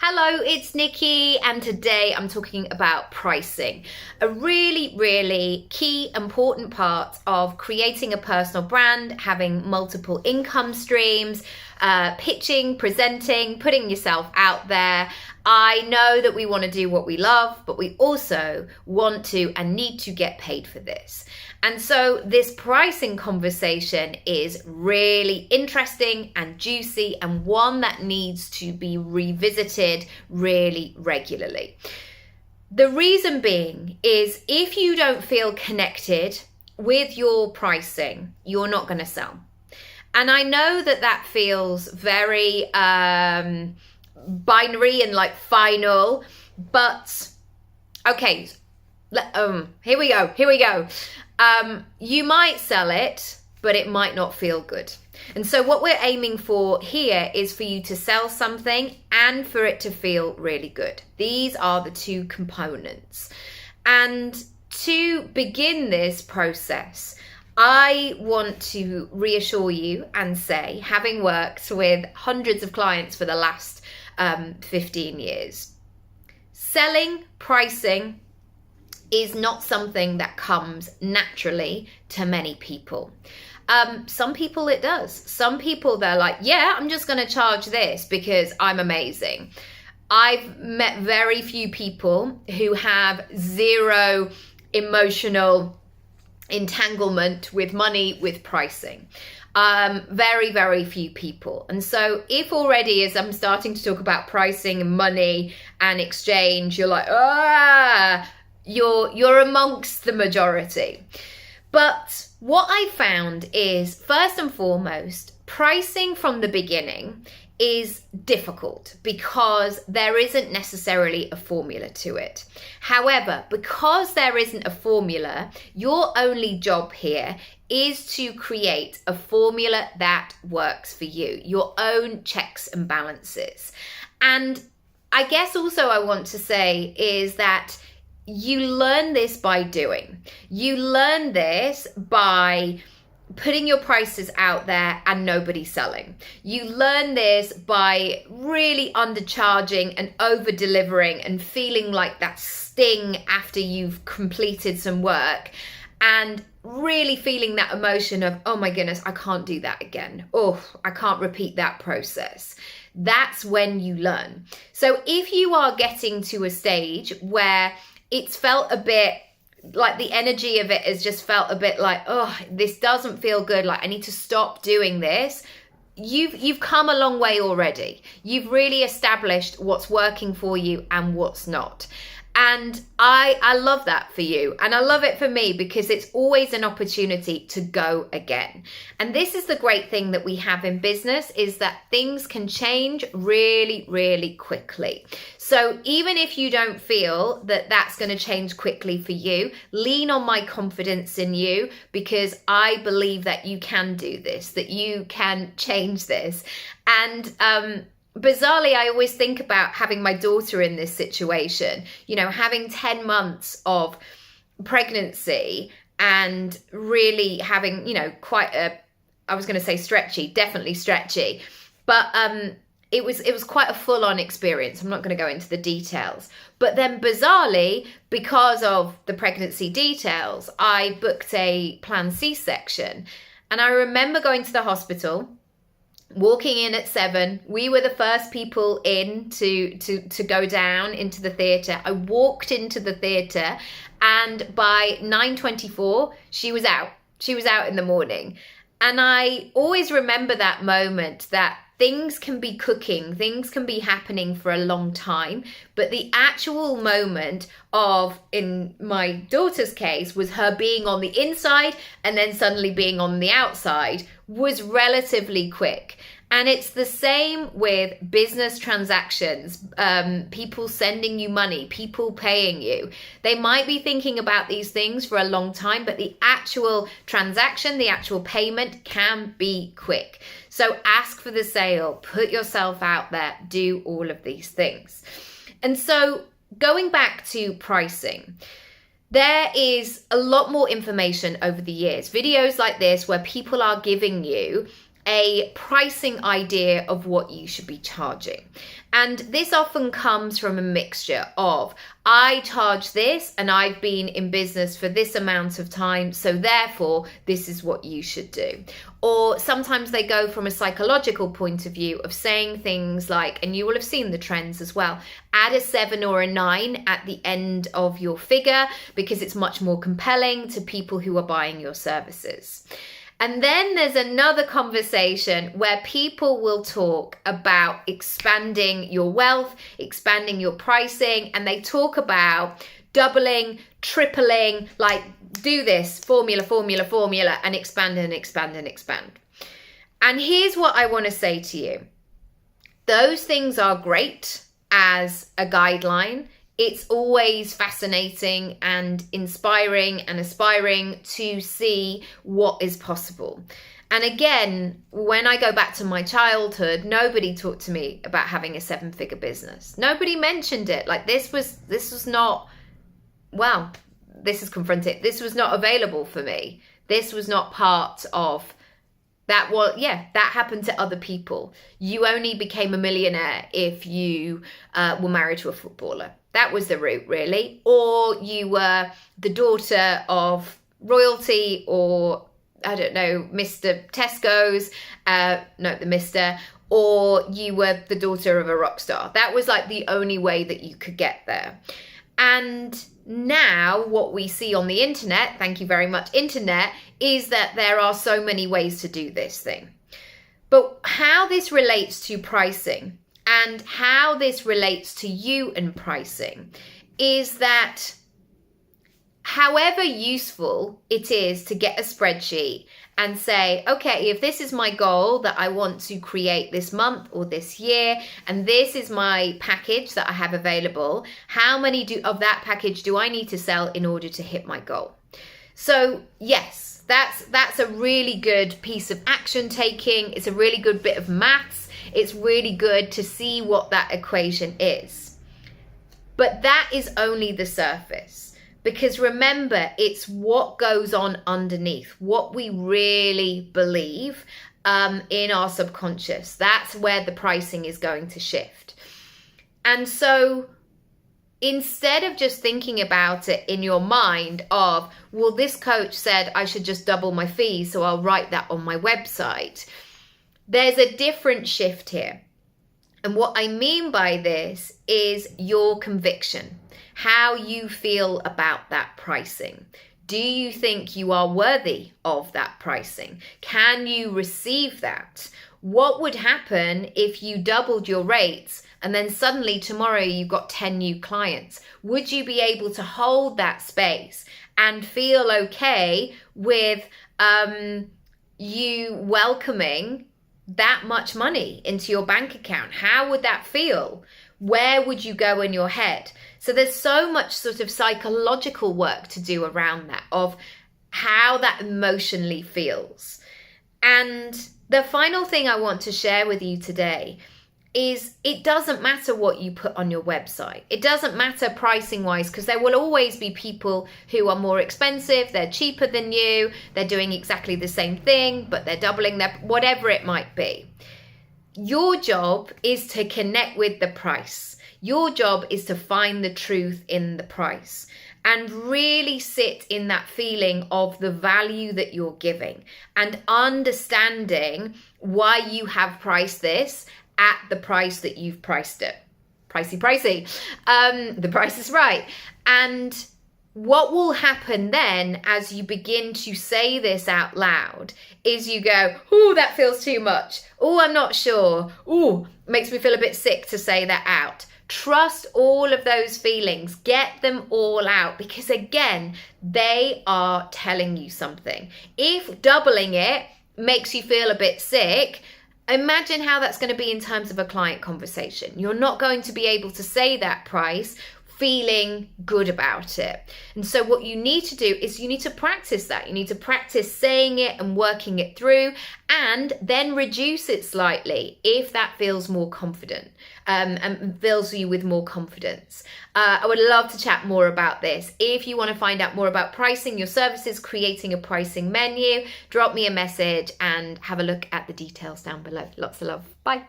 Hello, it's Nikki, and today I'm talking about pricing. A really, really key, important part of creating a personal brand, having multiple income streams, pitching, presenting, putting yourself out there. I know that we want to do what we love, but we also want to and need to get paid for this. And so this pricing conversation is really interesting and juicy, and one that needs to be revisited really regularly. The reason being is if you don't feel connected with your pricing, you're not going to sell. And I know that that feels very binary and like final, but okay, here we go. You might sell it, but it might not feel good. And so what we're aiming for here is for you to sell something and for it to feel really good. These are the two components. And to begin this process, I want to reassure you and say, having worked with hundreds of clients for the last 15 years, selling, pricing is not something that comes naturally to many people. Some people it does. Some people, they're like, yeah, I'm just going to charge this because I'm amazing. I've met very few people who have zero emotional entanglement with money, with pricing. Very, very few people. And so if already as I'm starting to talk about pricing and money and exchange, you're like, you're amongst the majority. But what I found is, first and foremost, pricing from the beginning is difficult because there isn't necessarily a formula to it. However, because there isn't a formula, your only job here is to create a formula that works for you, your own checks and balances. And I guess also I want to say is that you learn this by doing. You learn this by putting your prices out there and nobody selling. You learn this by really undercharging and over delivering and feeling like that sting after you've completed some work and really feeling that emotion of, oh my goodness, I can't do that again. Oh, I can't repeat that process. That's when you learn. So if you are getting to a stage where it's felt a bit like the energy of it has just felt a bit like, oh, this doesn't feel good. Like I need to stop doing this. You've come a long way already. You've really established what's working for you and what's not. And I love that for you. And I love it for me because it's always an opportunity to go again. And this is the great thing that we have in business is that things can change really, really quickly. So even if you don't feel that that's going to change quickly for you, lean on my confidence in you because I believe that you can do this, that you can change this. And bizarrely, I always think about having my daughter in this situation, you know, having 10 months of pregnancy and really having, you know, quite I was going to say definitely stretchy, but it was quite a full-on experience. I'm not going to go into the details. But then bizarrely, because of the pregnancy details, I booked a planned C-section. And I remember going to the hospital, walking in at 7. We were the first people in to go down into the theatre. I walked into the theatre and by 9:24, she was out. She was out in the morning. And I always remember that moment that things can be cooking, things can be happening for a long time, but the actual moment of, in my daughter's case, was her being on the inside and then suddenly being on the outside was relatively quick. And it's the same with business transactions, people sending you money, people paying you. They might be thinking about these things for a long time, but the actual transaction, the actual payment can be quick. So ask for the sale, put yourself out there, do all of these things. And so going back to pricing, there is a lot more information over the years, videos like this where people are giving you a pricing idea of what you should be charging. And this often comes from a mixture of, I charge this and I've been in business for this amount of time, so therefore this is what you should do. Or sometimes they go from a psychological point of view of saying things like, and you will have seen the trends as well, add a 7 or a 9 at the end of your figure because it's much more compelling to people who are buying your services. And then there's another conversation where people will talk about expanding your wealth, expanding your pricing, and they talk about doubling, tripling, like do this formula, and expand and expand and expand. And here's what I want to say to you. Those things are great as a guideline. It's always fascinating and inspiring and aspiring to see what is possible. And again, when I go back to my childhood, nobody talked to me about having a 7-figure business. Nobody mentioned it. Like this was not, well, this is confronting. This was not available for me. This was not part of that. Well, yeah, that happened to other people. You only became a millionaire if you were married to a footballer. That was the route, really. Or you were the daughter of royalty, or I don't know, Mr. Tesco's, the Mr., or you were the daughter of a rock star. That was like the only way that you could get there. And now what we see on the internet, thank you very much, internet, is that there are so many ways to do this thing. But how this relates to pricing and how this relates to you and pricing is that however useful it is to get a spreadsheet and say, okay, if this is my goal that I want to create this month or this year, and this is my package that I have available, how many of that package do I need to sell in order to hit my goal? So yes, that's a really good piece of action taking. It's a really good bit of maths. It's really good to see what that equation is. But that is only the surface. Because remember, it's what goes on underneath, what we really believe in our subconscious. That's where the pricing is going to shift. And so instead of just thinking about it in your mind of, well, this coach said I should just double my fees, so I'll write that on my website. There's a different shift here. And what I mean by this is your conviction, how you feel about that pricing. Do you think you are worthy of that pricing? Can you receive that? What would happen if you doubled your rates and then suddenly tomorrow you got 10 new clients? Would you be able to hold that space and feel okay with you welcoming that much money into your bank account? How would that feel? Where would you go in your head? So there's so much sort of psychological work to do around that, of how that emotionally feels. And the final thing I want to share with you today is it doesn't matter what you put on your website. It doesn't matter pricing wise, because there will always be people who are more expensive, they're cheaper than you, they're doing exactly the same thing, but they're doubling their, whatever it might be. Your job is to connect with the price. Your job is to find the truth in the price and really sit in that feeling of the value that you're giving and understanding why you have priced this at the price that you've priced it. Pricey. The price is right. And what will happen then as you begin to say this out loud is you go, oh, that feels too much. Oh, I'm not sure. Oh, makes me feel a bit sick to say that out. Trust all of those feelings. Get them all out, because again, they are telling you something. If doubling it makes you feel a bit sick, imagine how that's going to be in terms of a client conversation. You're not going to be able to say that price feeling good about it. And so what you need to do is you need to practice that. You need to practice saying it and working it through, and then reduce it slightly if that feels more confident and fills you with more confidence. I would love to chat more about this. If you want to find out more about pricing your services, creating a pricing menu, drop me a message and have a look at the details down below. Lots of love. Bye.